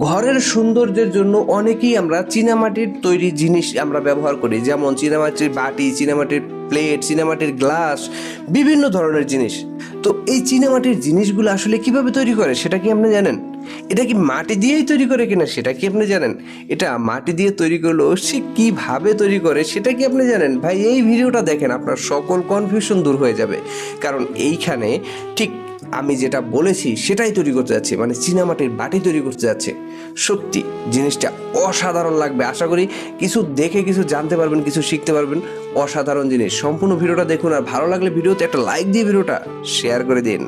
ঘরের সৌন্দর্যের জন্য অনেকেই আমরা চীনামাটির তৈরি জিনিস আমরা ব্যবহার করি, যেমন চীনামাটির বাটি, চীনামাটির প্লেট, চীনামাটির গ্লাস, বিভিন্ন ধরনের জিনিস। তো এই চীনামাটির জিনিসগুলো আসলে কিভাবে তৈরি করে সেটা কি আপনি জানেন? এটা কি মাটি দিয়েই তৈরি করে কিনা সেটা কি আপনি জানেন? এটা মাটি দিয়ে তৈরি করলেও সে কিভাবে তৈরি করে সেটা কি আপনি জানেন? ভাই, এই ভিডিওটা দেখেন, আপনার সকল কনফিউশন দূর হয়ে যাবে। কারণ এইখানে ঠিক আমি যেটা বলেছি সেটাই তৈরি করতে যাচ্ছি, মানে চীনামাটির বাটি তৈরি করতে যাচ্ছে। সত্যি জিনিসটা অসাধারণ লাগবে। আশা করি কিছু দেখে কিছু জানতে পারবেন, কিছু শিখতে পারবেন। অসাধারণ জিনিস। সম্পূর্ণ ভিডিওটা দেখুন, আর ভালো লাগলে ভিডিওতে একটা লাইক দিয়ে ভিডিওটা শেয়ার করে দিন।